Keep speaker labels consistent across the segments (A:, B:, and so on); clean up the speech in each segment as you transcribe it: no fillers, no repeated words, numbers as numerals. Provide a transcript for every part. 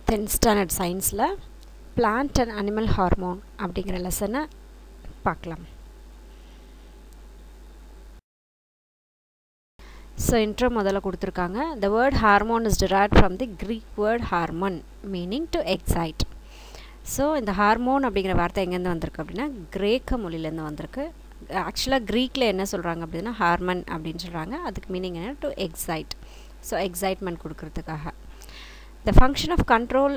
A: 10th standard science plant and animal hormone அப்படிங்கிற லெசனை பார்க்கலாம். So intro முதல்ல கொடுத்திருக்காங்க. The word hormone is derived from the Greek word hormone meaning to excite. So இந்த hormone அப்படிங்கிற வார்த்தை எங்கேருந்து வந்திருக்கு அப்படின்னா கிரேக்க மொழியிலேருந்து வந்திருக்கு. ஆக்சுவலாக க்ரீக்கில் என்ன சொல்கிறாங்க அப்படின்னா ஹார்மன் அப்படின்னு சொல்கிறாங்க. அதுக்கு மீனிங் என்ன டு எக்ஸைட். ஸோ எக்ஸைட்மெண்ட் கொடுக்கறதுக்காக. The function of control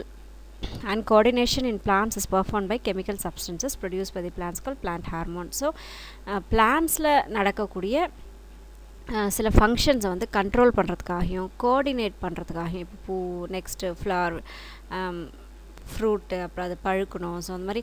A: and coordination in plants is performed by chemical substances produced by the plants called plant hormone. So பிளான்ஸில் நடக்கக்கூடிய சில ஃபங்க்ஷன்ஸை வந்து கண்ட்ரோல் பண்ணுறதுக்காகவும் கோஆர்டினேட் பண்ணுறதுக்காகவும் இப்போ பூ நெக்ஸ்ட்டு ஃப்ளவர் ஃப்ரூட்டு அப்புறம் அது பழுக்கணும். So அந்த மாதிரி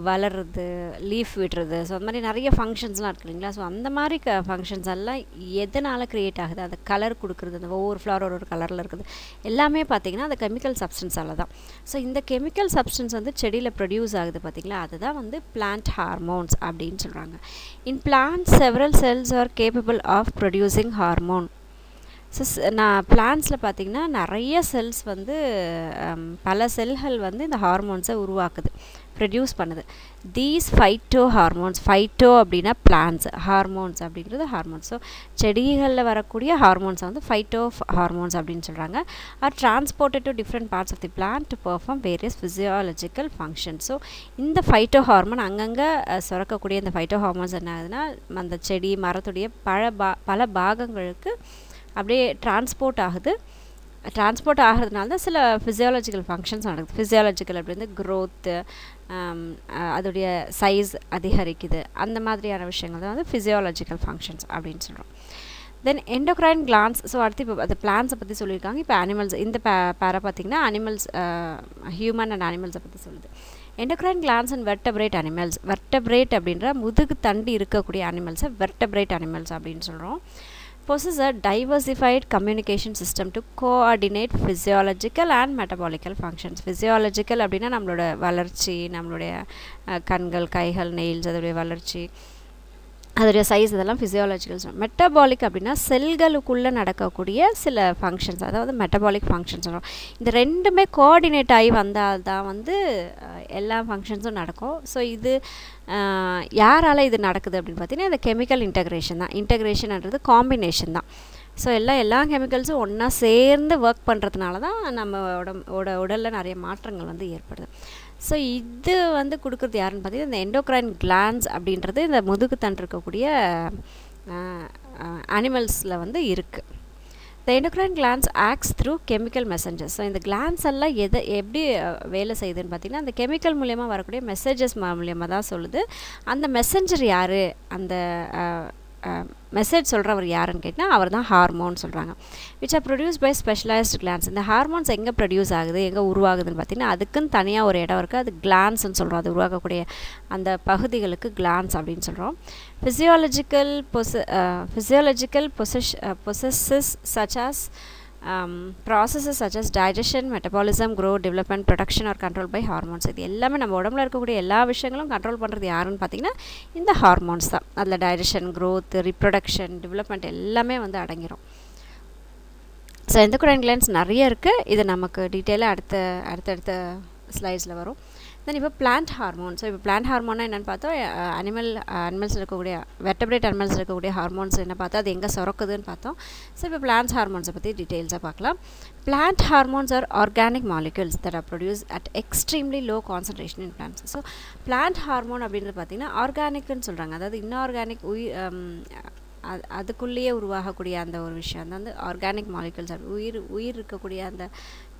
A: வளர்றது லீஃப் விடுறது. ஸோ அந்த மாதிரி நிறைய ஃபங்க்ஷன்ஸ்லாம் இருக்குது இல்லைங்களா. ஸோ அந்த மாதிரி ஃபங்க்ஷன்ஸ் எல்லாம் எதனால் க்ரியேட் ஆகுது, அந்த கலர் கொடுக்குறது, அந்த ஒவ்வொரு ஃப்ளவர் ஒரு கலரில் இருக்குது எல்லாமே பார்த்திங்கன்னா அந்த கெமிக்கல் சப்ஸ்டன்ஸால் தான். ஸோ இந்த கெமிக்கல் சப்ஸ்டன்ஸ் வந்து செடியில் ப்ரொடியூஸ் ஆகுது பார்த்திங்களா, அதுதான் வந்து பிளான்ட் ஹார்மோன்ஸ் அப்படின்னு சொல்கிறாங்க. In plant several cells are capable of producing hormone. So பிளான்ஸில் பார்த்திங்கன்னா நிறைய செல்ஸ் வந்து பல செல்கள் வந்து இந்த ஹார்மோன்ஸை உருவாக்குது, ப்ரொடியூஸ் பண்ணுது. தீஸ் ஃபைட்டோ ஹார்மோன்ஸ், ஃபைட்டோ அப்படின்னா பிளான்ஸ், ஹார்மோன்ஸ் அப்படின்றது ஹார்மோன்ஸ். ஸோ செடிகளில் வரக்கூடிய ஹார்மோன்ஸை வந்து ஃபைட்டோ ஹார்மோன்ஸ் அப்படின்னு சொல்கிறாங்க. Are transported to different parts of the plant to perform various physiological function. So இந்த ஃபைட்டோ ஹார்மோன் அங்கங்கே சுரக்கக்கூடிய இந்த ஃபைட்டோ ஹார்மோன்ஸ் என்ன ஆகுதுன்னா அந்த செடி மரத்துடைய பல பாகங்களுக்கு அப்படியே டிரான்ஸ்போர்ட் ஆகுது. டிரான்ஸ்போர்ட் ஆகிறதுனால தான் சில ஃபிசியாலஜிக்கல் ஃபங்க்ஷன்ஸ் நடக்குது. ஃபிசியாலஜிக்கல் அப்படி வந்து க்ரோத்து, அதோடைய சைஸ் அதிகரிக்குது, அந்த மாதிரியான விஷயங்கள் தான் வந்து ஃபிசியாலஜிக்கல் ஃபங்க்ஷன்ஸ் அப்படின்னு சொல்கிறோம். தென் எண்டோக்ரைன் கிளான்ஸ். ஸோ அடுத்து இப்போ அந்த பிளான்ஸை பற்றி சொல்லியிருக்காங்க. இப்போ அனிமல்ஸ், இந்த பேரை பார்த்திங்கன்னா அனிமல்ஸ், ஹியூமன் அண்ட் அனிமல்ஸை பற்றி சொல்லுது. Endocrine glands and vertebrate animals. Vertebrate அப்படின்ற முதுகு தண்டு இருக்கக்கூடிய அனிமல்ஸை வெர்டபிரேட் அனிமல்ஸ் அப்படின்னு சொல்கிறோம். possess a diversified communication system to coordinate physiological and metabolical functions. Physiological அப்படின்னா நம்மளோட வளர்ச்சி, நம்மளுடைய கண்கள், கைகள், நெயில்ஸ், அதோடைய வளர்ச்சி, அதோடைய சைஸ், இதெல்லாம் ஃபிசியாலஜிக்கல். மெட்டபாலிக் அப்படின்னா செல்களுக்குள்ளே நடக்கக்கூடிய சில ஃபங்க்ஷன்ஸ், அதாவது மெட்டபாலிக் ஃபங்க்ஷன்ஸ் சொல்கிறோம். இந்த ரெண்டுமே கோஆர்டினேட் ஆகி வந்தால் தான் வந்து எல்லா ஃபங்க்ஷன்ஸும் நடக்கும். ஸோ இது யாரால் இது நடக்குது அப்படின்னு பார்த்தீங்கன்னா இந்த கெமிக்கல் இன்டகிரேஷன் தான். இன்டகிரேஷன்ன்றது காம்பினேஷன் தான். ஸோ எல்லா கெமிக்கல்ஸும் ஒன்றா சேர்ந்து ஒர்க் பண்ணுறதுனால தான் நம்ம உடலில் நிறைய மாற்றங்கள் வந்து ஏற்படுது. ஸோ இது வந்து கொடுக்குறது யாருன்னு பார்த்தீங்கன்னா இந்த எண்டோக்ரைன் கிளான்ஸ் அப்படின்றது இந்த முதுகுத்தண்டு இருக்கக்கூடிய அனிமல்ஸில் வந்து இருக்குது. The endocrine glands acts through chemical messengers. So இந்த கிளான்ஸ் எல்லாம் எப்படி வேலை செய்யுதுன்னு பார்த்தீங்கன்னா அந்த கெமிக்கல் மூலியமாக வரக்கூடிய மெசேஜஸ் மூலியமாக தான் சொல்லுது. அந்த மெசஞ்சர் யார், அந்த மெசேஜ் சொல்கிறவர் யாருன்னு கேட்டால் அவர் தான் ஹார்மோன் சொல்கிறாங்க. Which are produce by specialised glands. இந்த ஹார்மோன்ஸ் எங்கே ப்ரொடியூஸ் ஆகுது, எங்கே உருவாகுதுன்னு பார்த்தீங்கன்னா அதுக்குன்னு தனியாக ஒரு இடம் இருக்குது, அது கிளான்ஸ்ன்னு சொல்கிறோம். அது உருவாக்கக்கூடிய அந்த பகுதிகளுக்கு கிளான்ஸ் அப்படின்னு சொல்கிறோம். physiological processes such as processes such as digestion, metabolism, growth, development, production are controlled by hormones. இது எல்லாமே நம்ம உடம்புல இருக்கக்கூடிய எல்லா விஷயங்களும் கண்ட்ரோல் பண்ணுறது யாருன்னு பார்த்தீங்கன்னா இந்த ஹார்மோன்ஸ் தான். அதில் டைஜஷன், க்ரோத், ரீப்ரொடக்ஷன், டெவலப்மெண்ட் எல்லாமே வந்து அடங்கிடும். ஸோ எண்டோக்ரைன் கிளான்ஸ் நிறைய இருக்குது. இது நமக்கு டீட்டெயிலாக அடுத்தடுத்த ஸ்லைட்ஸில் வரும். தென் இப்போ பிளான்ட் ஹார்மோன். ஸோ இப்போ பிளான்ட் ஹார்மோன்னா என்னென்னு பார்த்தோம், அனிமல்ஸ் இருக்கக்கூடிய வெர்டபிரேட் அனிமல்ஸ் இருக்கக்கூடிய ஹார்மோன்ஸ் என்ன பார்த்தோம், அது எங்கே சுரக்குதுன்னு பார்த்தோம். ஸோ இப்போ பிளான்ட் ஹார்மோன்ஸை பற்றி டீட்டெயில்ஸாக பார்க்கலாம். Plant hormones are organic molecules that are produced at extremely low concentration in plants. So plant hormone அப்படின்றது பார்த்திங்கன்னா ஆர்கானிக்னு சொல்கிறாங்க. அதாவது இன்ஆர்கானிக் அதுக்குள்ளேயே உருவாகக்கூடிய அந்த ஒரு விஷயம் அது வந்து ஆர்கானிக் மாலிகுல்ஸ். உயிர் இருக்கக்கூடிய அந்த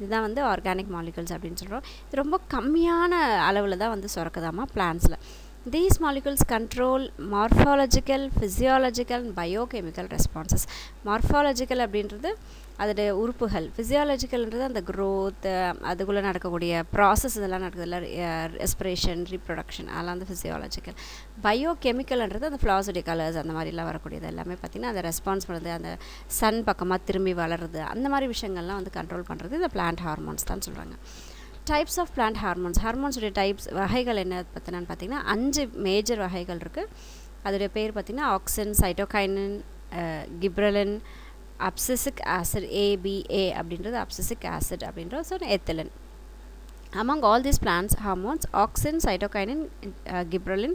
A: இதுதான் வந்து ஆர்கானிக் மாலிகுல்ஸ் அப்படின்னு சொல்கிறோம். இது ரொம்ப கம்மியான அளவில் தான் வந்து சுரக்குதாமா பிளான்ஸில். These molecules control morphological, physiological and biochemical responses. Morphological அப்படின்றது அதோடைய உறுப்புகள், ஃபிசியாலஜிக்கல்ன்றது அந்த க்ரோத், அதுக்குள்ளே நடக்கக்கூடிய ப்ராசஸ் இதெல்லாம் நடக்குதுல்ல, ரெஸ்பிரேஷன், ரீப்ரொடக்ஷன், அதெல்லாம் வந்து ஃபிசியாலஜிக்கல். பயோகெமிக்கல்ன்றது அந்த ஃப்ளாஸுடைய கலர்ஸ் அந்த மாதிரிலாம் வரக்கூடியது எல்லாமே பார்த்திங்கன்னா அந்த ரெஸ்பான்ஸ் பண்ணுறது, அந்த சன் பக்கமாக திரும்பி வளருது, அந்த மாதிரி விஷயங்கள்லாம் வந்து கண்ட்ரோல் பண்ணுறது இந்த பிளான்ட் ஹார்மோன்ஸ் தான் சொல்கிறாங்க. Types of plant hormones. ஹார்மோன்ஸுடைய டைப்ஸ் வகைகள் என்ன பார்த்தினான்னு பார்த்திங்கன்னா 5 மேஜர் வகைகள் இருக்குது. அதோடைய பேர் பார்த்திங்கன்னா auxin, cytokinin, gibberellin, abscisic acid, ABA அப்படின்றது அப்சிசிக் ஆசிட் அப்படின்றது, so ethylene. Among all these plants hormones, auxin, cytokinin, gibberellin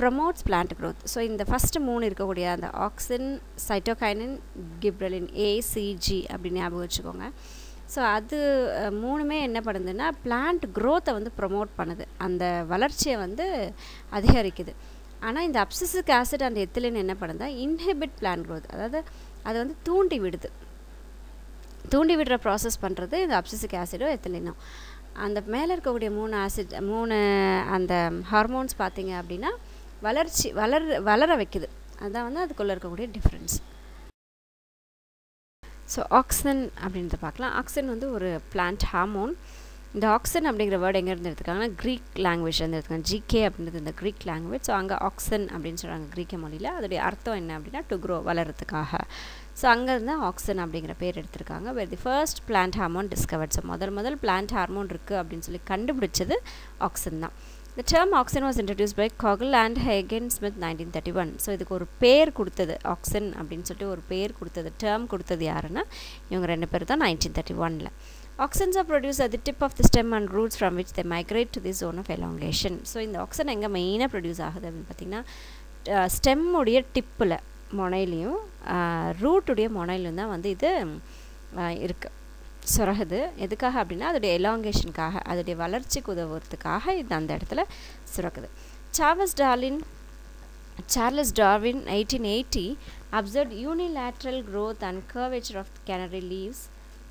A: promotes plant growth. So இந்த ஃபஸ்ட்டு 3 இருக்கக்கூடிய அந்த auxin, cytokinin, gibberellin ACG அப்படின்னு ஞாபகம் வச்சுக்கோங்க. ஸோ அது 3மே என்ன பண்ணுதுன்னா பிளான்ட் க்ரோத்தை வந்து ப்ரொமோட் பண்ணுது, அந்த வளர்ச்சியை வந்து அதிகரிக்குது. ஆனால் இந்த அப்சிசிக் ஆசிட் அண்ட் எத்திலின் என்ன பண்ணுதா இன்ஹிபிட் பிளான்ட் க்ரோத், அதாவது அதை வந்து தூண்டி விடுற ப்ராசஸ் பண்ணுறது இந்த அப்சிசிக் ஆசிடோ எத்திலினோ. அந்த மேலே இருக்கக்கூடிய 3 அந்த ஹார்மோன்ஸ் பார்த்தீங்க அப்படின்னா வளர வைக்குது. அதுதான் வந்து அதுக்குள்ளே இருக்கக்கூடிய டிஃப்ரென்ஸ். ஸோ ஆக்சன் அப்படின்றத பார்க்கலாம். ஆக்சன் வந்து ஒரு பிளான்ட் ஹார்மோன். இந்த ஆக்சன் அப்படிங்கிற வேர்டு எங்கேருந்து எடுத்துக்காங்கன்னா க்ரீக் லாங்குவேஜ்லேருந்து எடுத்துக்காங்க. ஜிகே அப்படின்றது இந்த க்ரீக் லாங்குவேஜ். ஸோ அங்கே ஆக்சன் அப்படின்னு சொல்கிறாங்க க்ரீக்க மொழியில். அதோடைய அர்த்தம் என்ன அப்படின்னா டு க்ரோ, வளர்கிறதுக்காக. ஸோ அங்கேருந்து ஆக்சன் அப்படிங்கிற பேர் எடுத்திருக்காங்க. Where the first plant hormone discovered. So முதல் பிளான்ட் ஹார்மோன் இருக்குது அப்படின்னு சொல்லி கண்டுபிடிச்சது ஆக்சன் தான். The term auxin was introduced by Kogel and Hagen-Smith 1931. So இதுக்கு ஒரு பேர் கொடுத்தது, ஆக்சன் அப்படின்னு சொல்லிட்டு ஒரு பேர் கொடுத்தது, டேர்ம் கொடுத்தது யாருன்னா இவங்க 2 பேர் தான் 1931. Auxins are produced at the tip of the stem and roots from which they migrate to the zone of elongation. So இந்த ஆக்சன் எங்கே மெயினாக ப்ரொடியூஸ் ஆகுது அப்படின்னு பார்த்தீங்கன்னா ஸ்டெம்முடைய டிப்பில் முனையிலையும் ரூட்டுடைய முனையிலும் தான் வந்து இது இருக்குது, சுரகுது. எதுக்காக அப்படின்னா அதோடைய எலாங்கேஷனுக்காக, அதோடைய வளர்ச்சிக்கு உதவுறதுக்காக இது அந்த இடத்துல சுரக்குது. Charles Darwin 1880 observed unilateral growth and curvature of canary leaves,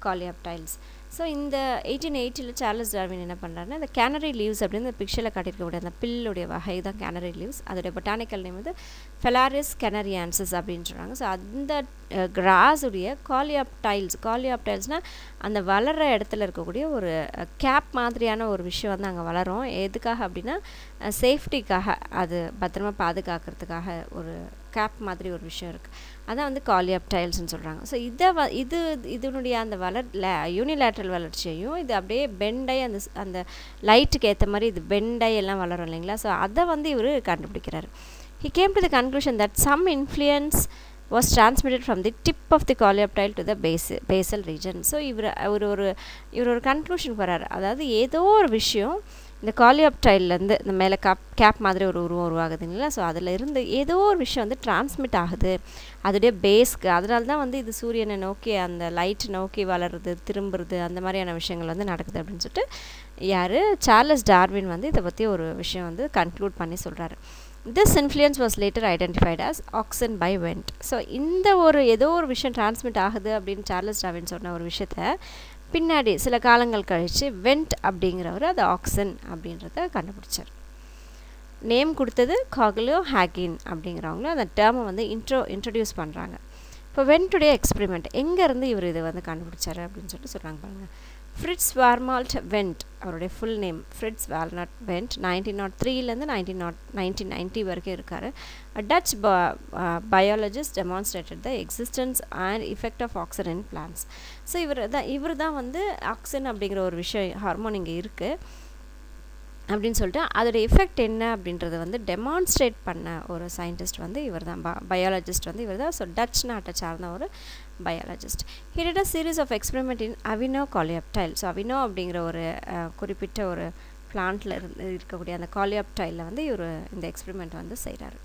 A: coleoptiles. So இந்த 1880 சார்லஸ் டார்வின் என்ன பண்ணுறாருன்னா இந்த கேனரி லீவ்ஸ் அப்படின்னு இந்த பிக்சரில் காட்டியிருக்கக்கூடிய அந்த பில்லுடைய வகை தான் கேனரி லீவ்ஸ். அதோடைய பொட்டானிக்கல் நேம் வந்து ஃபெலாரிஸ் கெனரியான்சஸ் அப்படின்னு சொல்கிறாங்க. ஸோ அந்த கிராஸுடைய காலியாப்டைல்ஸ்னால் அந்த வளர்கிற இடத்துல இருக்கக்கூடிய ஒரு கேப் மாதிரியான ஒரு விஷயம் வந்து அங்கே வளரும். எதுக்காக அப்படின்னா சேஃப்டிக்காக, அது பத்திரமா பாதுகாக்கிறதுக்காக ஒரு கேப் மாதிரி ஒரு விஷயம் இருக்குது. அதான் வந்து காலியாப்டைல்ஸ்னு சொல்கிறாங்க. ஸோ இதனுடைய அந்த யூனிலேட்ரல் வளர்ச்சியையும் இது அப்படியே பெண்டாய் அந்த லைட்டுக்கு ஏற்ற மாதிரி இது பெண்டாய் எல்லாம் வளரும் இல்லைங்களா. ஸோ அதை வந்து இவர் கண்டுபிடிக்கிறார். He came to the conclusion that some influence was transmitted from the tip of the coleoptile to the basal region. So இவர் ஒரு கன்க்ளூஷன் வர்றார். அதாவது ஏதோ ஒரு விஷயம் இந்த காலியாப்டைல்லேருந்து இந்த மேலே கேப் மாதிரி ஒரு உருவம் உருவாகுதுங்களா. ஸோ அதில் இருந்து ஏதோ ஒரு விஷயம் வந்து டிரான்ஸ்மிட் ஆகுது அதோடைய பேஸ்க்கு. அதனால தான் வந்து இது சூரியனை நோக்கி அந்த லைட் நோக்கி வளருது, திரும்புறது, அந்த மாதிரியான விஷயங்கள் வந்து நடக்குது அப்படின்னு சொல்லிட்டு சார்லஸ் டார்வின் வந்து இதை பற்றி ஒரு விஷயம் வந்து கன்க்ளூட் பண்ணி சொல்கிறாரு. This influence was later identified as auxin by Wendt. So இந்த ஏதோ ஒரு விஷயம் டிரான்ஸ்மிட் ஆகுது அப்படின்னு சார்லஸ் டார்வின் சொன்ன ஒரு விஷயத்த பின்னாடி சில காலங்கள் கழித்து வெண்ட் அப்படிங்கிறவர் அது ஆக்சன் அப்படின்றத கண்டுபிடிச்சார். நேம் கொடுத்தது காகலோ ஹேகின் அப்படிங்கிறவங்களும் அந்த டேர்மை வந்து இன்ட்ரடியூஸ் பண்ணுறாங்க. இப்போ வெண்ட்டுடைய எக்ஸ்பெரிமெண்ட் எங்கேருந்து இவர் இதை வந்து கண்டுபிடிச்சார் அப்படின்னு சொல்லிட்டு சொல்கிறாங்க பாருங்கள். ஃப்ரிட்ஸ் வார்மால்ட் வெண்ட், அவருடைய full name Fritz Warmolt Went, 1903லேருந்து 1990 வரைக்கும் இருக்கார். Dutch biologist demonstrated the existence and effect of auxin in plants. So இவர் தான் வந்து ஆக்சன் அப்படிங்கிற ஒரு விஷயம் ஹார்மோன் இங்கே இருக்குது அப்படின்னு சொல்லிட்டு அதோட எஃபெக்ட் என்ன அப்படின்றத வந்து டெமான்ஸ்ட்ரேட் பண்ண ஒரு சயின்டிஸ்ட் வந்து இவர் தான், பயாலஜிஸ்ட் வந்து இவர் தான். ஸோ டச் நாட்டை சார்ந்த ஒரு biologist. He did a series of experiment in Avino coleoptile. So Avena அப்படிங்கிற ஒரு குறிப்பிட்ட ஒரு பிளான்ட்டில் இருக்கக்கூடிய அந்த காலியாப்டைலில் வந்து இவர் இந்த எக்ஸ்பெரிமெண்ட் வந்து செய்கிறாரு.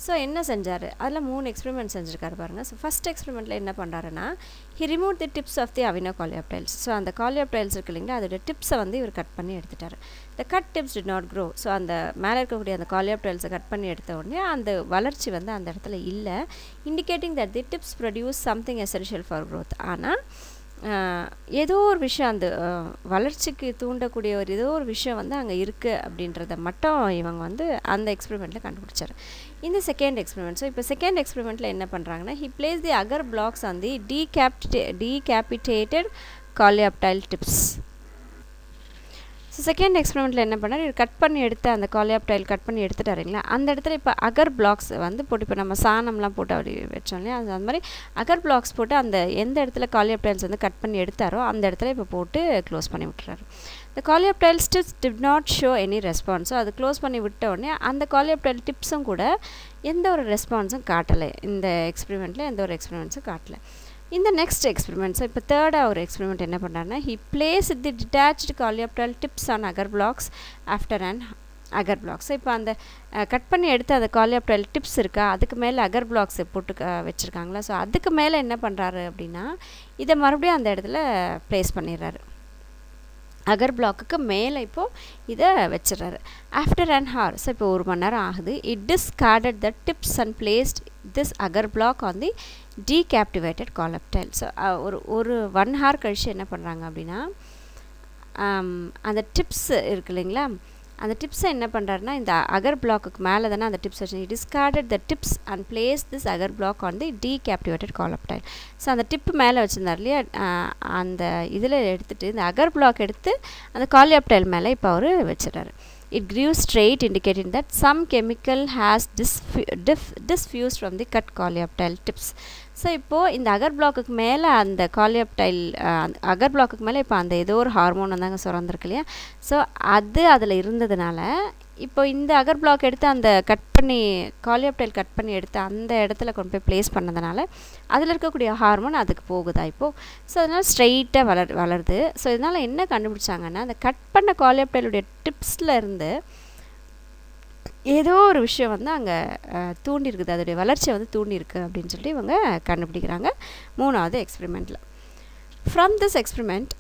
A: ஸோ என்ன செஞ்சார், அதில் 3 எக்ஸ்பெரிமெண்ட் செஞ்சுருக்காரு பாருங்கள். ஸோ ஃபஸ்ட் எக்ஸ்பெரிமெண்ட்டில் என்ன பண்ணுறாருன்னா he removed the tips of the Avino coleoptiles. So அந்த காலியாப்டைல்ஸ் இருக்கு இல்லைங்களா, அதோட டிப்ஸை வந்து இவர் கட் பண்ணி எடுத்துட்டார். the cut tips did not grow. So அந்த மேலே இருக்கக்கூடிய அந்த காலியாப்டைல்ஸை கட் பண்ணி எடுத்த உடனே அந்த வளர்ச்சி வந்து அந்த இடத்துல இல்லை, indicating that the tips produce something essential for growth. ஆனால் ஏதோ ஒரு விஷயம் அந்த வளர்ச்சிக்கு தூண்டக்கூடிய ஏதோ ஒரு விஷயம் வந்து அங்கே இருக்குது அப்படின்றத மட்டும் இவங்க வந்து அந்த எக்ஸ்பெரிமெண்ட்டில் கண்டுபிடிச்சார். இந்த செகண்ட் எக்ஸ்பெரிமெண்ட். ஸோ இப்போ செகண்ட் எக்ஸ்பெரிமெண்ட்டில் என்ன பண்ணுறாங்கன்னா he placed the agar blocks on the decapitated coleoptile tips. So second எக்ஸ்பெரிமெண்ட்டில் என்ன பண்ணார், இது கட் பண்ணி எடுத்து அந்த காலியாப்டைல் கட் பண்ணி எடுத்துட்டாருங்களா, அந்த இடத்துல இப்போ அகர் பிளாக்ஸ் வந்து போட்டு, இப்போ நம்ம சாணம்லாம் போட்டு அப்படி வச்சோம் இல்லையா, அந்த மாதிரி அகர் பிளாக்ஸ் போட்டு அந்த எந்த இடத்துல காலியாப்டைல்ஸ் வந்து கட் பண்ணி எடுத்தாரோ அந்த இடத்துல இப்போ போட்டு க்ளோஸ் பண்ணி விட்டுறாரு. இந்த coleoptile tips did not show any response. So அது க்ளோஸ் பண்ணி விட்ட உடனே அந்த காலியாப்டைல் டிப்ஸும் கூட எந்த ஒரு ரெஸ்பான்ஸும் காட்டலை, இந்த எக்ஸ்பெரிமெண்ட்டில் எந்த ஒரு எக்ஸ்பெரிமெண்ட்ஸும் காட்டலை. இந்த நெக்ஸ்ட் எக்ஸ்பெரிமெண்ட், ஸோ இப்போ தேர்டாக ஒரு எக்ஸ்பெரிமெண்ட் என்ன பண்ணுறாருன்னா, he placed the detached coleoptile tips on agar blocks after an agar block. So இப்போ அந்த கட் பண்ணி எடுத்து அந்த coleoptile டிப்ஸ் இருக்கா, அதுக்கு மேலே அகர் பிளாக்ஸை போட்டு வச்சுருக்காங்களா. ஸோ அதுக்கு மேலே என்ன பண்ணுறாரு அப்படின்னா, இதை மறுபடியும் அந்த இடத்துல ப்ளேஸ் பண்ணிடுறாரு. அகர் பிளாக்குக்கு மேலே இப்போது இதை வச்சிடறாரு. ஆஃப்டர் அன் ஹார், ஸோ இப்போ 1 மணி நேரம் ஆகுது. It discarded the tips and placed this agar block on the decaptivated coleoptile. So ஒரு 1 hour கழிச்சு என்ன பண்ணுறாங்க அப்படின்னா, அந்த டிப்ஸ் இருக்கு இல்லைங்களா, அந்த டிப்ஸை என்ன பண்ணுறாருன்னா, இந்த அகர் பிளாக்குக்கு மேலே தானே அந்த டிப்ஸ் வச்சு discarded the tips and placed this agar block on the decaptivated coleoptile. So அந்த டிப்பு மேலே வச்சுருந்தார் இல்லையா, அந்த இதில் எடுத்துகிட்டு இந்த அகர் பிளாக் எடுத்து அந்த coleoptile மேலே இப்போ அவர் வச்சிடறாரு. It grew straight, indicating that some chemical has diffused from the cut coleoptile tips. So இப்போது இந்த அகர் பிளாக்குக்கு மேலே அந்த coleoptile அகர் பிளாக்குக்கு மேலே இப்போ அந்த ஏதோ ஒரு ஹார்மோன் வந்தாங்க சுரந்திருக்கு இல்லையா. ஸோ அது அதில் இருந்ததுனால இப்போ இந்த அகர் பிளாக் எடுத்து அந்த கட் பண்ணி coleoptile கட் பண்ணி எடுத்து அந்த இடத்துல கொண்டு போய் ப்ளேஸ் பண்ணதுனால அதில் இருக்கக்கூடிய ஹார்மோன் அதுக்கு போகுதா இப்போது. ஸோ அதனால் ஸ்ட்ரெயிட்டாக வளருது. ஸோ இதனால் என்ன கண்டுபிடிச்சாங்கன்னா, அந்த கட் பண்ண coleoptileுடைய டிப்ஸில் இருந்து ஏதோ ஒரு விஷயம் வந்து அங்கே தூண்டிருக்குது, அதோடைய வளர்ச்சியை வந்து தூண்டிருக்கு அப்படின்னு சொல்லிட்டு இவங்க கண்டுபிடிக்கிறாங்க 3வது எக்ஸ்பெரிமெண்ட்டில். From this experiment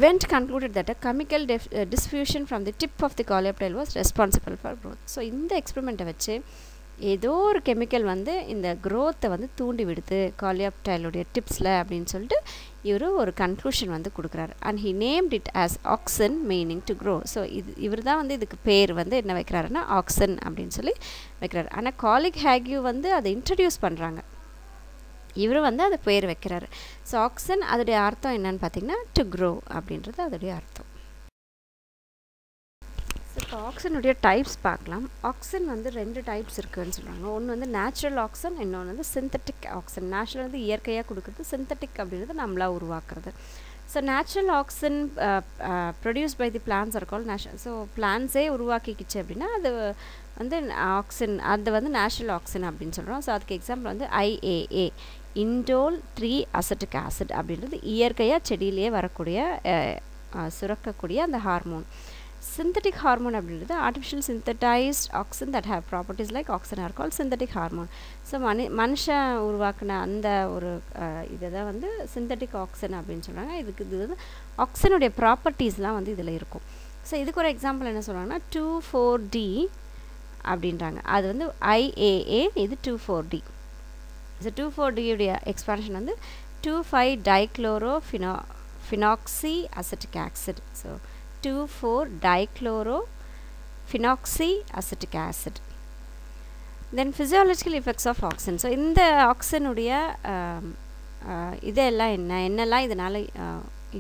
A: Wendt concluded that a chemical diffusion from the tip of the coleoptile was responsible for growth. So இந்த எக்ஸ்பெரிமெண்ட்டை வச்சு ஏதோ ஒரு கெமிக்கல் வந்து இந்த க்ரோத்தை வந்து தூண்டி விடுது coleoptileுடைய டிப்ஸில் அப்படின்னு சொல்லிட்டு இவர் ஒரு கன்க்ளூஷன் வந்து கொடுக்குறாரு. And he named it as action, meaning to grow. So இவர் தான் வந்து இதுக்கு பேர் வந்து என்ன வைக்கிறாருன்னா ஆக்சன் அப்படின்னு சொல்லி வைக்கிறாரு. ஆனால் காலிக் ஹேக்யூ வந்து அதை இன்ட்ரடியூஸ் பண்ணுறாங்க, இவர் வந்து அது பேர் வைக்கிறாரு. ஸோ ஆக்சன் அதோடைய அர்த்தம் என்னன்னு பார்த்தீங்கன்னா டு க்ரோ அப்படின்றது அதோடைய அர்த்தம். ஸோ இப்போ ஆக்சனுடைய டைப்ஸ் பார்க்கலாம். ஆக்சன் வந்து 2 டைப்ஸ் இருக்குதுன்னு சொல்கிறாங்க. ஒன்று வந்து நேச்சுரல் ஆக்சன், இன்னொன்று வந்து சிந்தட்டிக் ஆக்சன். நேச்சுரல் வந்து இயற்கையாக கொடுக்குறது, சிந்தட்டிக் அப்படின்றது நம்மளாக உருவாக்குறது. So natural auxin produce by the plants are called natural. So பிளான்ஸே உருவாக்கிக்கிச்சு அப்படின்னா அது வந்து ஆக்சின், அது வந்து நேச்சுரல் ஆக்சின் அப்படின்னு சொல்கிறோம். ஸோ அதுக்கு எக்ஸாம்பிள் வந்து IAA, இண்டோல் 3 அசட்டிக் ஆசிட் அப்படின்றது இயற்கையாக செடியிலேயே வரக்கூடிய சுரக்கக்கூடிய அந்த ஹார்மோன். சிந்தட்டிக் ஹார்மோன் அப்படின்றது artificial synthesized auxin that have properties like auxin are called synthetic hormone. So மனுஷன் உருவாக்கின அந்த ஒரு இதை தான் வந்து சிந்தட்டிக் ஆக்சின் அப்படின்னு சொல்கிறாங்க. இது வந்து ஆக்சினுடைய ப்ராப்பர்ட்டிஸ்லாம் வந்து இதில் இருக்கும். ஸோ இதுக்கு ஒரு எக்ஸாம்பிள் என்ன சொல்கிறாங்கன்னா 2,4-D அப்படின்றாங்க. அது வந்து IAA, இது 2,4-D. ஸோ 2,4-D எக்ஸ்பான்ஷன் வந்து 2,5-dichlorophenoxy acetic acid. So 2,4-dichlorophenoxy acetic acid. Then physiological effects of auxin. So இந்த ஆக்சினுடைய இதெல்லாம் என்னெல்லாம் இதனால்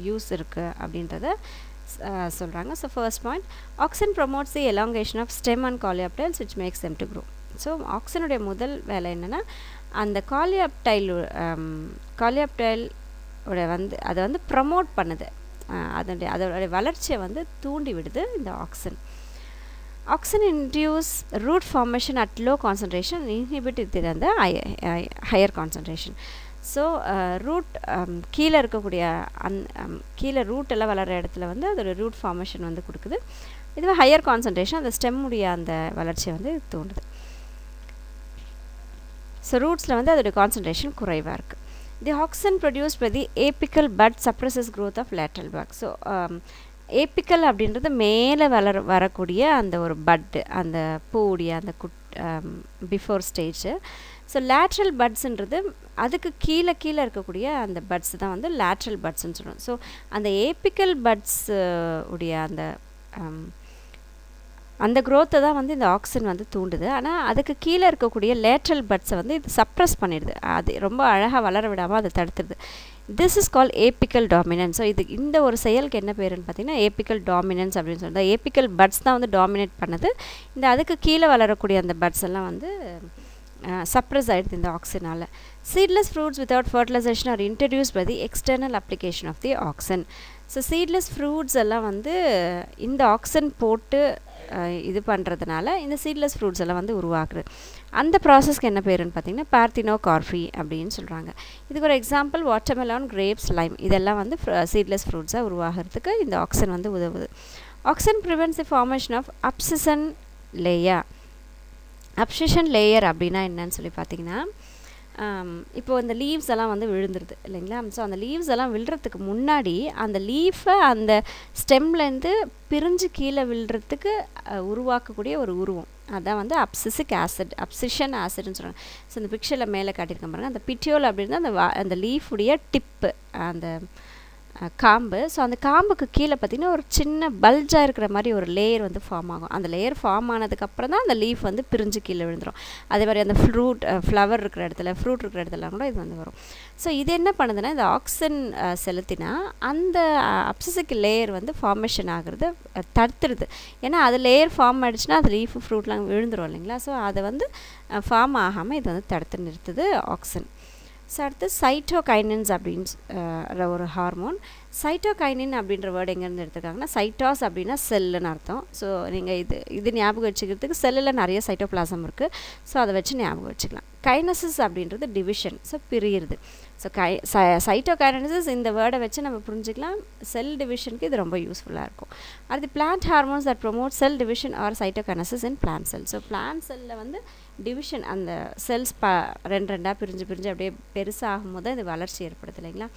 A: யூஸ் இருக்குது அப்படின்றத சொல்கிறாங்க. So first point, auxin promotes the elongation of stem and coleoptiles which makes them to grow. So ஆக்சினுடைய முதல் வேலை என்னென்னா, அந்த coleoptile வந்து அதை வந்து ப்ரமோட் பண்ணுது, அதோடைய வளர்ச்சியை வந்து தூண்டி விடுது இந்த auxin. Auxin induce root formation at low concentration, inhibit இது அந்த ஹையர் கான்சன்ட்ரேஷன். ஸோ ரூட் கீழே இருக்கக்கூடிய கீழே ரூட் எல்லாம் வளர்கிற இடத்துல வந்து அதோட ரூட் ஃபார்மேஷன் வந்து கொடுக்குது. இதுவே ஹையர் கான்சன்ட்ரேஷன் அந்த ஸ்டெம்முடைய அந்த வளர்ச்சியை வந்து தூண்டுது. ஸோ ரூட்ஸில் வந்து அதோடைய கான்சன்ட்ரேஷன் குறைவாக இருக்குது. The auxin produced by the apical bud suppresses growth of lateral bud. So apical அப்படின்றது மேலே வரக்கூடிய அந்த ஒரு பட்டு, அந்த பூவுடைய அந்த பிஃபோர் ஸ்டேஜு. ஸோ லேட்ரல் பட்ஸுன்றது அதுக்கு கீழே இருக்கக்கூடிய அந்த பட்ஸ் தான் வந்து லேட்ரல் பட்ஸ்ன்னு சொல்கிறோம். ஸோ அந்த ஏபிக்கல் பட்ஸ் உடைய அந்த க்ரோத்தை தான் வந்து இந்த ஆக்சின் வந்து தூண்டுது. ஆனால் அதுக்கு கீழே இருக்கக்கூடிய லேட்ரல் பட்ஸை வந்து இது சப்ரஸ் பண்ணிடுது, அது ரொம்ப அழகாக வளர விடாமல் அதை தடுத்துடுது. This is call apical dominance. So இந்த ஒரு செயலுக்கு என்ன பேருன்னு பார்த்தீங்கன்னா ஏபிக்கல் டாமினன்ஸ் அப்படின்னு சொல்லிட்டு, ஏபிக்கல் பட்ஸ் தான் வந்து டாமினேட் பண்ணுது. இந்த அதுக்கு கீழே வளரக்கூடிய அந்த பட்ஸ் எல்லாம் வந்து சப்ரஸ் ஆகிடுது இந்த ஆக்சினால். Seedless fruits without fertilization are introduced by the external application of the auxin. So seedless fruits எல்லாம் வந்து இந்த ஆக்சன் போட்டு இது பண்ணுறதுனால இந்த சீட்லெஸ் ஃப்ரூட்ஸ் எல்லாம் வந்து உருவாக்குது. அந்த ப்ராசஸ்க்கு என்ன பேருன்னு பார்த்தீங்கன்னா பார்த்தினோகார்பி அப்படின்னு சொல்கிறாங்க. இதுக்கு ஒரு எக்ஸாம்பிள் வாட்டர்மெலான், கிரேப்ஸ், லைம் இதெல்லாம் வந்து சீட்லெஸ் ஃப்ரூட்ஸாக உருவாகிறதுக்கு இந்த ஆக்சன் வந்து உதவுது. Auxin prevents the formation of abscission layer. Abscission layer அப்படின்னா என்னன்னு சொல்லி பார்த்தீங்கன்னா, இப்போது இந்த லீவ்ஸ் எல்லாம் வந்து விழுந்துருது இல்லைங்களா. ஸோ அந்த லீவ்ஸ் எல்லாம் விழுறதுக்கு முன்னாடி அந்த லீஃபை அந்த ஸ்டெம்லேருந்து பிரிஞ்சு கீழே விழுறதுக்கு உருவாக்கக்கூடிய ஒரு உருவம் அதான் வந்து அப்சிசிக் ஆசிட், அப்சிஷன் ஆசிட்னு சொல்கிறாங்க. ஸோ இந்த பிக்சரில் மேலே காட்டியிருக்க பாருங்க, அந்த பிட்டியோல் அப்படின்னா அந்த லீஃபுடைய டிப்பு, அந்த காம்பு. ஸோ அந்த காம்புக்கு கீழே பார்த்திங்கன்னா ஒரு சின்ன பல்ஜாக இருக்கிற மாதிரி ஒரு லேயர் வந்து ஃபார்ம் ஆகும். அந்த லேயர் ஃபார்ம் ஆனதுக்கப்புறம் தான் அந்த லீஃப் வந்து பிரிஞ்சு கீழே விழுந்துடும். அதே மாதிரி அந்த ஃப்ளவர் இருக்கிற இடத்துல, ஃப்ரூட் இருக்கிற இடத்துல கூட இது வந்து வரும். ஸோ இது என்ன பண்ணுதுன்னா, இந்த ஆக்சன் செலுத்தினா அந்த அப்சிசிக் லேயர் வந்து ஃபார்மேஷன் ஆகிறது தடுத்துருது. ஏன்னா அது லேயர் ஃபார்ம் ஆகிடுச்சுன்னா அது லீஃப் ஃப்ரூட்லாம் விழுந்துடும் இல்லைங்களா. ஸோ அதை வந்து ஃபார்ம் ஆகாமல் இது வந்து தடுத்து நிறுத்துது ஆக்சன். ஸோ அடுத்து சைட்டோகைனின்ஸ் அப்படின்ற ஒரு ஹார்மோன். சைட்டோகைனின் அப்படின்ற வேர்டு எங்கேருந்து எடுத்துருக்காங்கன்னா, சைட்டாஸ் அப்படின்னா செல்லுன்னு அர்த்தம். ஸோ நீங்கள் இது ஞாபகம் வச்சுக்கிறதுக்கு செல்லில் நிறைய சைட்டோபிளாசம் இருக்குது. ஸோ அதை வச்சு ஞாபகம் வச்சுக்கலாம். கைனசிஸ் அப்படின்றது டிவிஷன், ஸோ பிரியிறது. ஸோ சைட்டோகைனசிஸ் இந்த வேர்டை வச்சு நம்ம புரிஞ்சுக்கலாம். செல் டிவிஷனுக்கு இது ரொம்ப யூஸ்ஃபுல்லாக இருக்கும். அடுத்து plant hormones that promote cell division or cytokinesis in plant cell. So plant செல்லில் வந்து டிவிஷன், அந்த செல்ஸ் ரெண்டாக பிரிஞ்சு அப்படியே பெருசாகும் போது இது வளர்ச்சி ஏற்படுது இல்லைங்களா.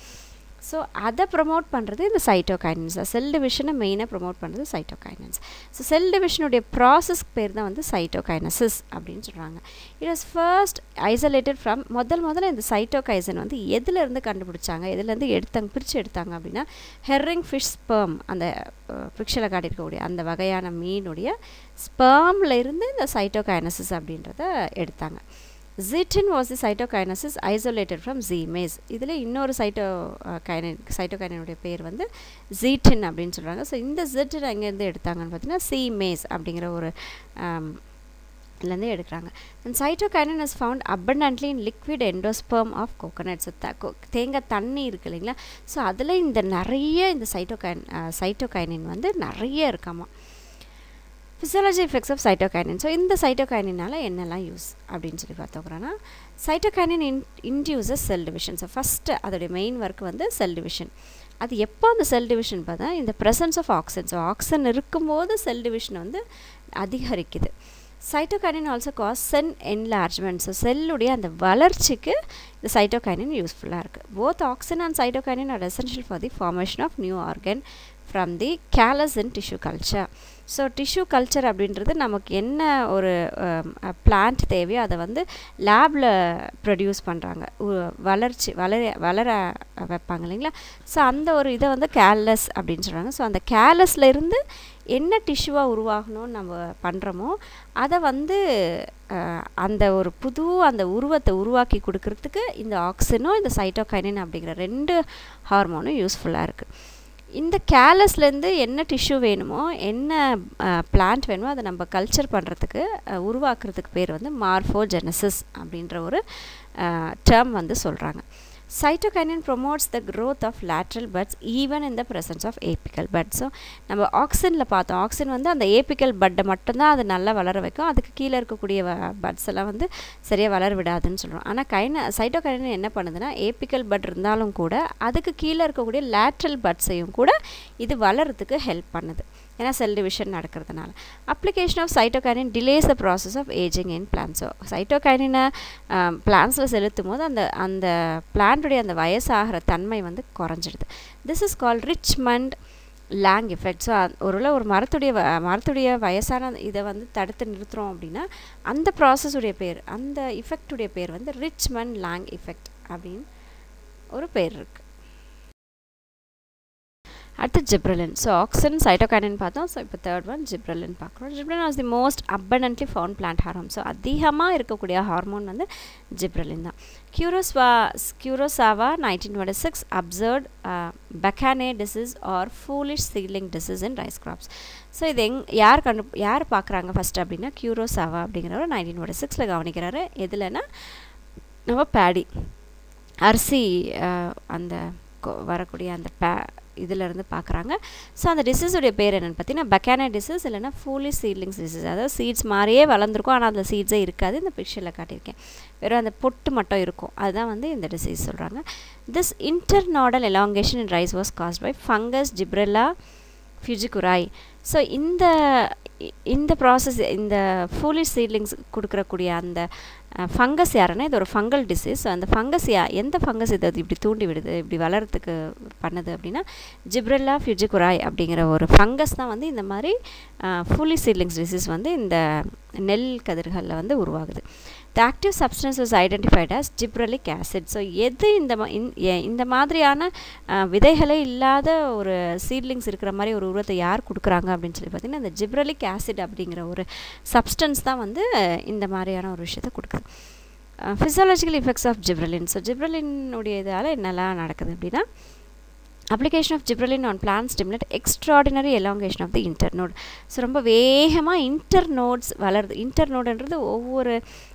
A: ஸோ அதை ப்ரொமோட் பண்ணுறது இந்த சைட்டோகைனின்ஸ். செல் டிவிஷனை மெயினாக ப்ரொமோட் பண்ணுறது சைட்டோகைனின்ஸ். ஸோ செல் டிவிஷனுடைய ப்ராசஸ்க்கு பேர் தான் வந்து சைட்டோகைனசிஸ் அப்படின்னு சொல்கிறாங்க. It was first isolated from முதல்ல இந்த சைட்டோகைசன் வந்து எதுலேருந்து கண்டுபிடிச்சாங்க, எதுலேருந்து பிரித்து எடுத்தாங்க அப்படின்னா, ஹெர்ரிங் ஃபிஷ் ஸ்பெர்ம், அந்த பிக்சரில் காட்டியிருக்கக்கூடிய அந்த வகையான மீனுடைய ஸ்பெர்மில் இருந்து இந்த சைட்டோகைனசிஸ் அப்படின்றத எடுத்தாங்க. Zitin was the cytokinesis isolated from Z-mase. இதில் இன்னொரு சைட்டோகைனினுடைய பேர் வந்து zitin அப்படின்னு சொல்கிறாங்க. ஸோ இந்த zitin எங்கேருந்து எடுத்தாங்கன்னு பார்த்தீங்கன்னா C-mase அப்படிங்கிற ஒரு இதுலேருந்து எடுக்கிறாங்க. And cytokinin is found abundantly in liquid endosperm of coconut. So தேங்காய் தண்ணி இருக்குது இல்லைங்களா. ஸோ அதில் இந்த சைட்டோகைனின் வந்து நிறைய இருக்காமா. Physiology effects of cytokinin. So இந்த சைட்டோகைனினால் என்னெல்லாம் யூஸ் அப்படின்னு சொல்லி பார்த்தோம்னா, cytokinin induces cell division. So first அதோடைய மெயின் ஒர்க் வந்து செல் டிவிஷன். அது எப்போ அந்த செல் டிவிஷன் பார்த்தா இந்த presence of auxin. So auxin இருக்கும்போது செல் டிவிஷன் வந்து அதிகரிக்குது. Cytokinin also cause cell enlargement. So செல்லுடைய அந்த வளர்ச்சிக்கு இந்த சைட்டோகைனின் யூஸ்ஃபுல்லாக இருக்குது. Both auxin and cytokinin are essential for the formation of new organ from the callus in tissue culture. So tissue culture அப்படின்றது நமக்கு என்ன ஒரு பிளான்ட் தேவையோ அதை வந்து லேபில் ப்ரொடியூஸ் பண்ணுறாங்க, வளர வைப்பாங்க இல்லைங்களா. ஸோ அந்த ஒரு இதை வந்து கேலஸ் அப்படின்னு சொல்கிறாங்க. ஸோ அந்த கேலஸில் இருந்து என்ன டிஷ்யூவாக உருவாகணும்னு நம்ம பண்ணுறோமோ அதை வந்து அந்த ஒரு அந்த உருவத்தை உருவாக்கி கொடுக்கறதுக்கு இந்த ஆக்சினும் இந்த சைட்டோகைனின் அப்படிங்கிற 2 ஹார்மோனும் யூஸ்ஃபுல்லாக இருக்குது. இந்த கேலஸ்லேருந்து என்ன டிஷ்யூ வேணுமோ, என்ன பிளான்ட் வேணுமோ அதை நம்ம கல்ச்சர் பண்ணுறதுக்கு உருவாக்குறதுக்கு பேர் வந்து மார்ஃபோஜெனசிஸ் அப்படின்ற ஒரு டேர்ம் வந்து சொல்கிறாங்க. Cytokinin promotes the growth of lateral buds even in the presence of apical buds. So நம்ம ஆக்சினில் பார்த்தோம், ஆக்சின் வந்து அந்த ஏபிக்கல் பட்டை மட்டும்தான் அது நல்லா வளர வைக்கும், அதுக்கு கீழே இருக்கக்கூடிய பட்ஸ் எல்லாம் வந்து சரியாக வளர விடாதுன்னு சொல்கிறோம். ஆனால் சைட்டோகைனின் என்ன பண்ணுதுன்னா, ஏபிக்கல் பட் இருந்தாலும் கூட அதுக்கு கீழே இருக்கக்கூடிய லேட்ரல் பட்ஸையும் கூட இது வளர்கிறதுக்கு ஹெல்ப் பண்ணுது, ஏன்னா செல் டிவிஷன் நடக்கிறதுனால. Application of cytokinin delays the process of ageing in plants. So சைட்டோகைனினை பிளான்ஸில் செலுத்தும் போது அந்த பிளான்ட்டுடைய அந்த வயசாகிற தன்மை வந்து குறைஞ்சிடுது. This is called Richmond Lang effect. So ஒரு மரத்துடைய வயசான இதை வந்து தடுத்து நிறுத்துகிறோம் அப்படின்னா அந்த ப்ராசஸுடைய பேர், அந்த இஃபெக்டுடைய பேர் வந்து ரிச்மண்ட் லாங் எஃபெக்ட் அப்படின்னு ஒரு பேர் இருக்குது. அடுத்து Gibberellin. ஸோ ஆக்சன் சைட்டோகைனின் பார்த்தோம். ஸோ இப்போ தேர்ட் ஒன் Gibberellin பார்க்குறோம். Gibberellin was the most abundantly found plant hormone. So அதிகமாக இருக்கக்கூடிய ஹார்மோன் வந்து Gibberellin தான். Kurosawa 1926 observed Bacane disease or foolish seedling disease in rice crops. So இது யார் பார்க்குறாங்க ஃபஸ்ட்டு அப்படின்னா, Kurosawa அப்படிங்கிறவர் 1926 கவனிக்கிறாரு. எதுலன்னா நம்ம பேடி அரிசி அந்த வரக்கூடிய அந்த இதிலேருந்து பார்க்குறாங்க. ஸோ அந்த டிசீஸுடைய பேர் என்னென்னு பார்த்தீங்கன்னா பக்கானா டிசீஸ் இல்லைனா ஃபூலிஷ் சீட்லிங்ஸ் டிசீஸ். அதாவது சீட்ஸ் மாதிரியே வளர்ந்துருக்கும், ஆனால் அதில் சீட்ஸே இருக்காது. இந்த பிக்சரில் காட்டியிருக்கேன், வெறும் அந்த பொட்டு மட்டும் இருக்கும். அதுதான் வந்து இந்த டிசீஸ் சொல்கிறாங்க. This internodal elongation in rice was caused by fungus Gibberella fujikuroi. So இந்த ப்ராசஸ், இந்த ஃபூலிஷ் சீட்லிங்ஸ் கொடுக்கக்கூடிய அந்த ஃபங்கஸ் யாருன்னா இது ஒரு ஃபங்கல் டிசீஸ். ஸோ அந்த ஃபங்கஸ் எந்த ஃபங்கஸ் இதை இப்படி தூண்டி விடுது, இப்படி வளர்கிறதுக்கு பண்ணுது அப்படின்னா ஜிப்ரெல்லா ஃபியூஜிகுராய் அப்படிங்கிற ஒரு ஃபங்கஸ் தான் வந்து இந்த மாதிரி ஃபூலிஷ் சீட்லிங்ஸ் டிசீஸ் வந்து இந்த நெல் கதிர்களில் வந்து உருவாகுது. The active substance was identified as gibberellic acid. So எது இந்த மாதிரியான விதைகளே இல்லாத ஒரு சீட்லிங்ஸ் இருக்கிற மாதிரி ஒரு உருவத்தை யார் கொடுக்குறாங்க அப்படின்னு சொல்லி பார்த்தீங்கன்னா இந்த ஜிப்ரெல்லிக் ஆசிட் அப்படிங்கிற ஒரு சப்ஸ்டன்ஸ் தான் வந்து இந்த மாதிரியான ஒரு விஷயத்தை கொடுக்குது. Physiological effects of gibberellin. So ஜிப்ரெல்லினுடைய இதால் என்னெல்லாம் நடக்குது அப்படின்னா application of gibberellin on plant stimulate extraordinary elongation of the internode. So ரொம்ப வேகமாக இன்டர்னோட்ஸ் வளருது. இன்டர்னோடுன்றது ஒவ்வொரு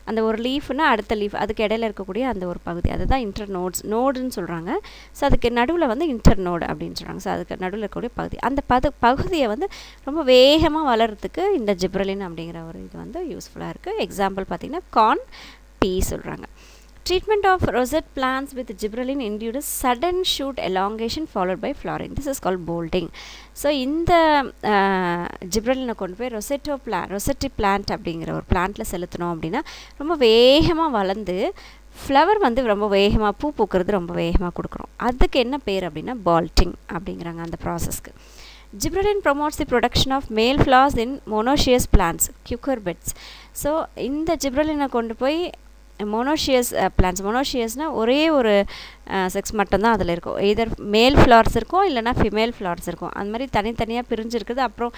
A: அந்த ஒரு லீஃப்னா அடுத்த லீஃப் அதுக்கு இடையில இருக்கக்கூடிய அந்த ஒரு பகுதி, அதுதான் இன்டர்னோட்ஸ் நோடுன்னு சொல்கிறாங்க. ஸோ அதுக்கு நடுவில் வந்து இன்டர்னோடு அப்படின்னு சொல்கிறாங்க. ஸோ அதுக்கு நடுவில் இருக்கக்கூடிய பகுதி, அந்த பகுதியை வந்து ரொம்ப வேகமாக வளர்கிறதுக்கு இந்த ஜிப்ரெல்லின் அப்படிங்கிற ஒரு இது வந்து யூஸ்ஃபுல்லாக இருக்குது. எக்ஸாம்பிள் பார்த்திங்கன்னா கார்ன், பீ சொல்கிறாங்க. Treatment of rosette plants with gibberellin induces sudden shoot elongation followed by flowering. This is called bolting. So இந்த ஜிப்ரெல்லினை கொண்டு போய் ரொசெட்டி பிளான்ட் அப்படிங்கிற ஒரு பிளான்ட்டில் செலுத்தணும் அப்படின்னா ரொம்ப வேகமாக வளர்ந்து ஃப்ளவர் வந்து ரொம்ப வேகமாக பூ பூக்கிறது ரொம்ப வேகமாக கொடுக்குறோம். அதுக்கு என்ன பேர் அப்படின்னா பால்ட்டிங் அப்படிங்கிறாங்க அந்த ப்ராசஸ்க்கு. Gibberellin promotes the production of male flowers in monoecious plants, cucurbits. So இந்த ஜிப்ரெல்லினை கொண்டு போய் மோனோஷியஸ் பிளான்ட்ஸ், மோனோஷியஸ்னால் ஒரே ஒரு செக்ஸ் மட்டும்தான் அதில் இருக்கும். எதர் மேல் ஃப்ளவர்ஸ் இருக்கும் இல்லைனா ஃபிமேல் ஃப்ளவர்ஸ் இருக்கும். அந்த மாதிரி தனித்தனியாக பிரிஞ்சிருக்குது. அப்புறம்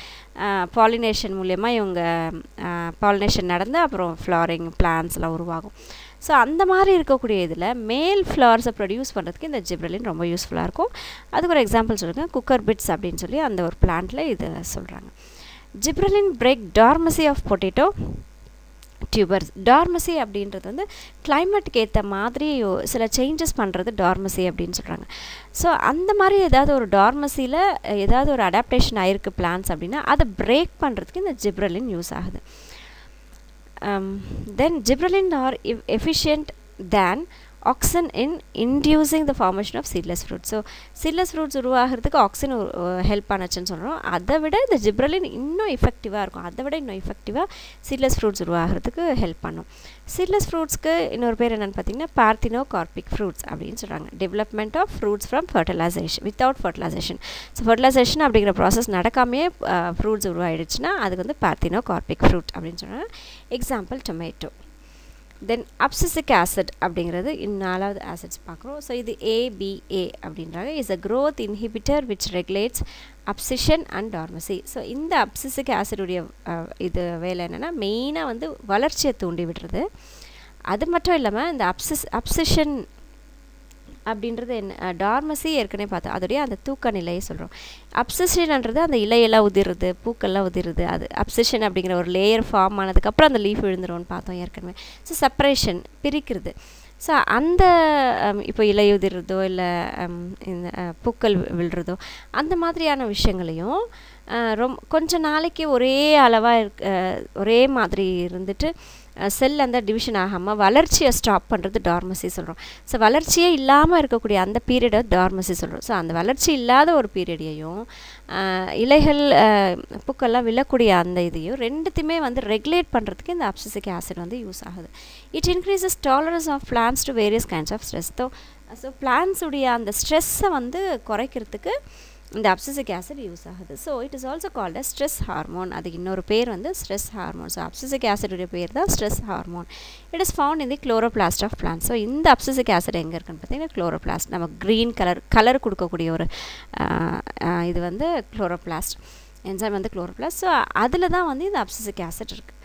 A: பாலினேஷன் மூலயமா இவங்க பாலினேஷன் நடந்து அப்புறம் ஃப்ளவரிங் பிளான்ட்ஸ்லாம் உருவாகும். ஸோ அந்த மாதிரி இருக்கக்கூடிய இதில் மேல் ஃப்ளவர்ஸை ப்ரொடியூஸ் பண்ணுறதுக்கு இந்த ஜிப்ரெல்லின் ரொம்ப யூஸ்ஃபுல்லாக இருக்கும். அதுக்கு ஒரு எக்ஸாம்பிள் சொல்லுங்கள், குக்கர்பிட்ஸ் அப்படின்னு சொல்லி அந்த ஒரு பிளான்ட்டில் இது சொல்கிறாங்க. ஜிப்ரெல்லின் பிரேக் டார்மசி ஆஃப் பொட்டேட்டோ டியூபர்ஸ். டார்மசி அப்படின்றது வந்து கிளைமேட்டுக்கு ஏற்ற மாதிரி சில சேஞ்சஸ் பண்ணுறது டார்மசி அப்படின்னு சொல்கிறாங்க. ஸோ அந்த மாதிரி ஏதாவது ஒரு டார்மசியில் ஏதாவது ஒரு அடாப்டேஷன் ஆகிருக்கு பிளான்ஸ் அப்படின்னா அதை பிரேக் பண்ணுறதுக்கு இந்த ஜிப்ரெல்லின் யூஸ் ஆகுது. Then gibberellin are efficient than Auxin in inducing the formation of seedless fruits. So seedless fruits உருவாகிறதுக்கு ஆக்சின் ஹெல்ப் பண்ணுச்சுன்னு சொல்கிறோம். அதை விட இந்த ஜிப்ரெல்லின் இன்னும் எஃபெக்டிவாக இருக்கும். அதை விட இன்னும் எஃபெக்டிவாக சீட்லெஸ் ஃப்ரூட்ஸ் உருவாகிறதுக்கு ஹெல்ப் பண்ணும். சீட்லெஸ் ஃப்ரூட்ஸ்க்கு இன்னொரு பேர் என்னென்னு பார்த்தீங்கன்னா பார்த்தினோகார்பிக் ஃப்ரூட்ஸ் அப்படின்னு சொல்கிறாங்க. Development of fruits from fertilization without fertilization. So fertilization அப்படிங்கிற ப்ராசஸ் நடக்காமையே ஃப்ரூட்ஸ் உருவாயிடுச்சுன்னா அதுக்கு வந்து பார்த்தினோகார்பிக் ஃப்ரூட் அப்படின்னு சொல்கிறாங்க. Example tomato. Then abscisic acid அப்படிங்கிறது நாலாவது ஆசிட்ஸ் பார்க்குறோம். ஸோ இது ABA அப்படின்றாங்க. Is a growth inhibitor which regulates abscission and dormancy. So இந்த அப்சிசிக் ஆசிடுடைய இது வேலை என்னென்னா மெயினாக வந்து வளர்ச்சியை தூண்டி விடுறது. அது மட்டும் இல்லாமல் இந்த அப்சிஷன் அப்படின்றது என்ன, டார்மசி ஏற்கனவே பார்த்தோம், அதோடைய அந்த தூக்க நிலையை சொல்கிறோம். அப்சிஷன்ன்றது அந்த இலையெல்லாம் உதிருது, பூக்கெல்லாம் உதிருது. அது அப்சிஷன் அப்படிங்கிற ஒரு லேயர் ஃபார்ம் ஆனதுக்கப்புறம் அந்த லீஃப் விழுந்துரும்னு பார்த்தோம் ஏற்கனவே. ஸோ செப்பரேஷன், பிரிக்கிறது. ஸோ அந்த இப்போ இலை உதிர்றதோ இல்லை இந்த பூக்கள் விழுறதோ அந்த மாதிரியான விஷயங்களையும் கொஞ்ச நாளைக்கு ஒரே அளவாக ஒரே மாதிரி இருந்துட்டு செல் அந்த டிவிஷன் ஆகாமல் வளர்ச்சியை ஸ்டாப் பண்ணுறது டார்மசி சொல்கிறோம். ஸோ வளர்ச்சியே இல்லாமல் இருக்கக்கூடிய அந்த பீரியடை டார்மசி சொல்கிறோம். ஸோ அந்த வளர்ச்சி இல்லாத ஒரு பீரியடையும் இலைகள் பூக்கள்லாம் விழக்கூடிய அந்த இதையும் ரெண்டுத்தையுமே வந்து ரெகுலேட் பண்ணுறதுக்கு இந்த அப்சிசிக் ஆசிட் வந்து யூஸ் ஆகுது. It increases tolerance of plants to various kinds of stress. So பிளான்ஸுடைய அந்த ஸ்ட்ரெஸ்ஸை வந்து குறைக்கிறதுக்கு இந்த அப்சிசிக் ஆசிட் யூஸ் ஆகுது. So it is also called a stress hormone. அதுக்கு இன்னொரு பேர் வந்து ஸ்ட்ரெஸ் ஹார்மோன். ஸோ அப்சிசிக் ஆசிடுடைய பேர் தான் stress hormone. It is found in the chloroplast of plant. So இந்த அப்சிசிக் ஆசிட் எங்கே இருக்குன்னு பார்த்தீங்கன்னா குளோரோபிளாஸ்ட். நம்ம க்ரீன் கலர் கொடுக்கக்கூடிய ஒரு இது வந்து குளோரோபிளாஸ்ட் என்சைம் வந்து குளோரோபிளாஸ்ட். ஸோ அதில் தான் வந்து இந்த அப்சிசிக் ஆசிட் இருக்குது.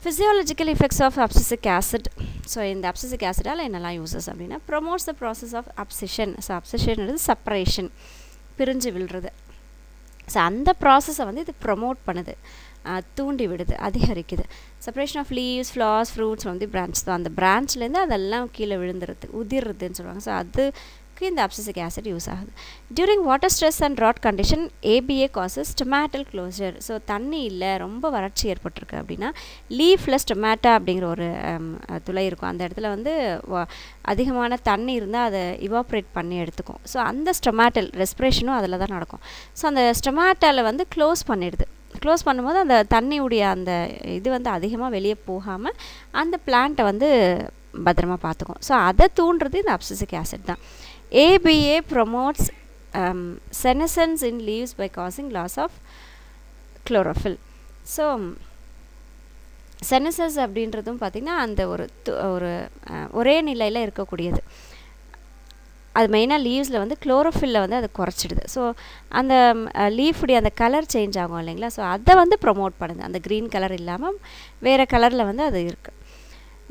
A: Physiological effects of abscisic acid. So இந்த அப்சிசிக் ஆசிடால் என்னெல்லாம் யூசஸ் அப்படின்னா promotes the process of abscission. So அப்சிஷன்றது செப்பரேஷன், பிரிஞ்சு விழுறது. ஸோ அந்த ப்ராசஸை வந்து இது ப்ரொமோட் பண்ணுது, தூண்டி விடுது, அதிகரிக்குது. Separation of leaves, flowers, fruits வந்து பிரான்ச் தான். அந்த பிரான்ச்லேருந்து அதெல்லாம் கீழே விழுந்துருது, உதிர்றதுன்னு சொல்லுவாங்க. ஸோ அது இந்த அப்சிசிக் ஆசிட் யூஸ் ஆகுது. During water stress and drought condition ABA causes stomatal closure. So தண்ணி இல்லை, ரொம்ப வறட்சி ஏற்பட்டிருக்கு அப்படின்னா லீஃபில் ஸ்டொமேட்டா அப்படிங்கிற ஒரு துளை இருக்கும். அந்த இடத்துல வந்து அதிகமான தண்ணி இருந்தால் அதை இவாப்ரேட் பண்ணி எடுத்துக்கும். ஸோ அந்த ஸ்டொமேட்டல் ரெஸ்பிரேஷனும் அதில் தான் நடக்கும். ஸோ அந்த ஸ்டொமேட்டாவில் வந்து க்ளோஸ் பண்ணிடுது. க்ளோஸ் பண்ணும்போது அந்த தண்ணியுடைய அந்த இது வந்து அதிகமாக வெளியே போகாமல் அந்த பிளான்ட்டை வந்து பத்திரமா பார்த்துக்கும். ஸோ அதை தூண்டுறது இந்த அப்சிசிக் ஆசிட் தான். ABA ப்ரொமோட்ஸ் senescence in leaves by causing loss of chlorophyll. So senescence அப்படின்றதும் பார்த்திங்கன்னா அந்த ஒரே நிலையில் இருக்கக்கூடியது. அது மெயினாக லீவ்ஸில் வந்து குளோரோஃபில்ல வந்து அதை குறைச்சிடுது. ஸோ அந்த லீஃபுடைய அந்த கலர் சேஞ்ச் ஆகும் இல்லைங்களா, ஸோ அதை வந்து ப்ரொமோட் பண்ணுது. அந்த க்ரீன் கலர் இல்லாமல் வேறு கலரில் வந்து அது இருக்குது.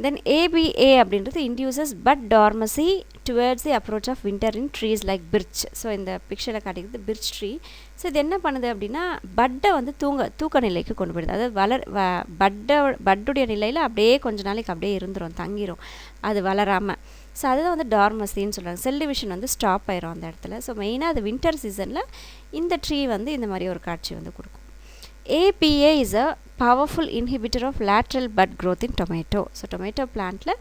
A: தென் ABA அப்படின்றது induces bud dormancy towards the approach of winter in trees like birch. So இந்த பிக்சரில் காட்டிக்கிறது பிர்ச் ட்ரீ. ஸோ இது என்ன பண்ணுது அப்படின்னா பட்டை வந்து தூக்க நிலைக்கு கொண்டு போயிடுது. அதாவது பட்டுடைய நிலையில் அப்படியே கொஞ்ச நாளைக்கு அப்படியே இருந்துடும், தங்கிடும், அது வளராமல். ஸோ அதுதான் வந்து டார்மசின்னு சொல்கிறாங்க. செல் டிவிஷன் வந்து ஸ்டாப் ஆயிரும் அந்த இடத்துல. ஸோ மெயினாக அது வின்டர் சீசனில் இந்த ட்ரீ வந்து இந்த மாதிரி ஒரு காட்சி வந்து கொடுக்கும். APA is a powerful inhibitor of lateral bud growth in tomato. So tomato பிளான்ட்டில்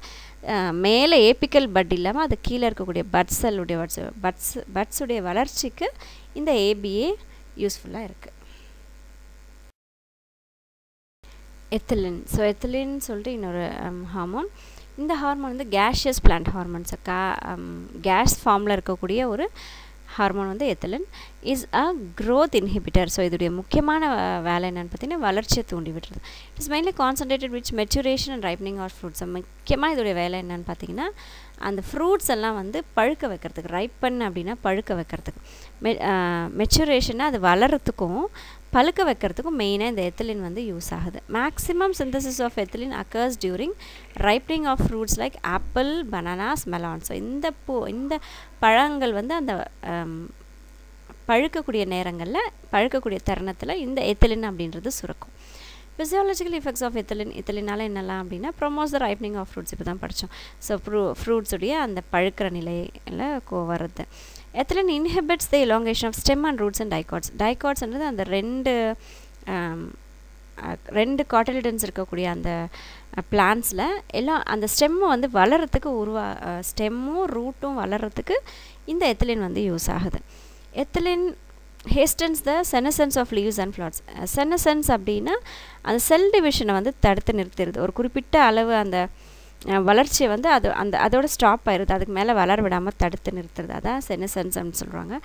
A: மேலே ஏபிக்கல் பட் இல்லாமல் அது கீழே இருக்கக்கூடிய பட்ஸுடைய வளர்ச்சிக்கு இந்த ABA யூஸ்ஃபுல்லாக இருக்குது. எத்திலின். ஸோ எத்திலின் சொல்லிட்டு இன்னொரு ஹார்மோன். இந்த ஹார்மோன் வந்து கேஷியஸ் பிளான்ட் ஹார்மோன்ஸ், கேஸ் ஃபார்மில் இருக்கக்கூடிய ஒரு ஹார்மோன் வந்து ethylene is a growth inhibitor. So இதோடைய முக்கியமான வேலை என்னென்னு பார்த்தீங்கன்னா வளர்ச்சியை தூண்டி விடுறது. It's mainly concentrated which maturation and ripening of fruits. முக்கியமாக இதோடைய வேலை என்னென்னு பார்த்தீங்கன்னா அந்த ஃப்ரூட்ஸ் எல்லாம் வந்து பழுக்க வைக்கிறதுக்கு, ரைப்பன் அப்படின்னா பழுக்க வைக்கிறதுக்கு, மெச்சுரேஷனாக அது வளர்கிறதுக்கும் பழுக்க வைக்கிறதுக்கும் மெயினாக இந்த எத்திலின் வந்து யூஸ் ஆகுது. Maximum synthesis of ethylene occurs during ripening of fruits like apple, bananas, melon. So இந்த பழங்கள் வந்து அந்த பழுக்கக்கூடிய நேரங்களில், பழுக்கக்கூடிய தருணத்தில் இந்த எத்திலின் அப்படின்றது சுரக்கும். ஃபிசியாலஜிக்கல் எஃபெக்ட்ஸ் ஆஃப் எத்திலினால் என்னெல்லாம் அப்படின்னா promotes the ripening of fruits. இப்போ தான் படித்தோம். ஸோ ஃப்ரூட்ஸுடைய அந்த பழுக்கிற நிலையில் வருது. Ethylene inhibits the elongation of stem and roots and dicots. டைகாட்ஸ்ன்றது அந்த ரெண்டு காட்டிலிடன்ஸ் இருக்கக்கூடிய அந்த பிளான்ஸில் எல்லாம் அந்த ஸ்டெம்மை வந்து வளர்கிறதுக்கு ஸ்டெம்மும் ரூட்டும் வளர்கிறதுக்கு இந்த எத்திலின் வந்து யூஸ் ஆகுது. Ethylene hastens the senescence of leaves and flowers. senescence அப்படின்னா அந்த செல் டிவிஷனை வந்து தடுத்து நிறுத்திடுது. ஒரு குறிப்பிட்ட அளவு அந்த வளர்ச்சியை வந்து அதோட ஸ்டாப் ஆயிடுது, அதுக்கு மேலே வளர விடாமல் தடுத்து நிறுத்துறது, அதான் செனசன்ஸ் அப்படின்னு சொல்கிறாங்க.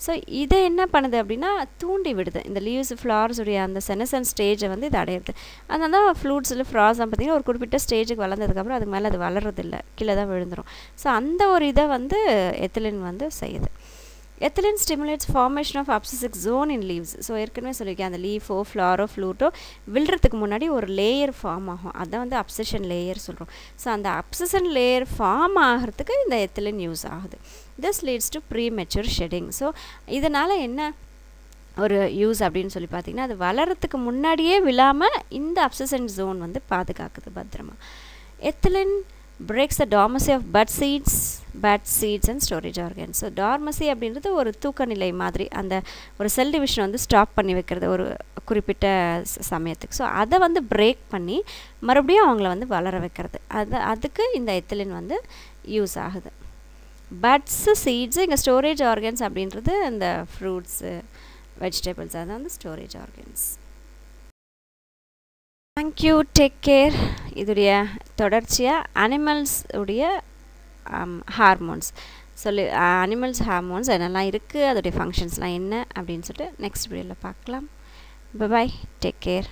A: ஸோ இதை என்ன பண்ணுது அப்படின்னா தூண்டி விடுது. இந்த லீவ்ஸ் ஃப்ளவர்ஸுடைய அந்த செனசன்ஸ் ஸ்டேஜை வந்து இது அடையிறது. அதனால தான் ஃப்ளூட்ஸில் ஃப்ளார்ஸ்லாம் பார்த்திங்கன்னா ஒரு குறிப்பிட்ட ஸ்டேஜுக்கு வளர்ந்ததுக்கப்புறம் அதுக்கு மேலே அது வளர்றதில்லை, கீழே தான் விழுந்துடும். ஸோ அந்த ஒரு இதை வந்து எத்திலின் வந்து செய்யுது. Ethylene stimulates formation of abscisic zone in leaves. So ஏற்கனவே சொல்லியிருக்கேன், அந்த லீஃபோ ஃப்ளாரோ ஃப்ளூட்டோ விழுறதுக்கு முன்னாடி ஒரு லேயர் ஃபார்ம் ஆகும், அதான் வந்து அப்சிஷன் லேயர் சொல்கிறோம். ஸோ அந்த அப்சிஷன் லேயர் ஃபார்ம் ஆகிறதுக்கு இந்த எத்திலின் யூஸ் ஆகுது. This leads to premature shedding. So இதனால் என்ன ஒரு யூஸ் அப்படின்னு சொல்லி பார்த்தீங்கன்னா அது வளர்கிறதுக்கு முன்னாடியே விழாமல் இந்த அப்சிஷன் ஜோன் வந்து பாதுகாக்குது பத்திரமா. Ethylene breaks the dormancy of bud seeds and storage organs. So dormancy அப்படின்றது ஒரு தூக்க நிலை மாதிரி, அந்த ஒரு செல் டிவிஷன் வந்து ஸ்டாப் பண்ணி வைக்கிறது ஒரு குறிப்பிட்ட சமயத்துக்கு. ஸோ அதை வந்து பிரேக் பண்ணி மறுபடியும் அவங்கள வந்து வளர வைக்கிறது, அதுக்கு இந்த எத்திலின் வந்து யூஸ் ஆகுது. பட்ஸு, சீட்ஸு, இங்கே ஸ்டோரேஜ் ஆர்கன்ஸ் அப்படின்றது இந்த ஃப்ரூட்ஸு, வெஜிடபிள்ஸ், அதான் வந்து storage organs. Thank you, take care. இதுடைய தொடர்ச்சியாக அனிமல்ஸ் உடைய ஹார்மோன்ஸ் அனிமல்ஸ் ஹார்மோன்ஸ் என்னெல்லாம் இருக்குது, அதோடைய ஃபங்க்ஷன்ஸ்லாம் என்ன அப்படின்னு சொல்லிட்டு நெக்ஸ்ட் வீடியோவில் பார்க்கலாம். Bye, take care.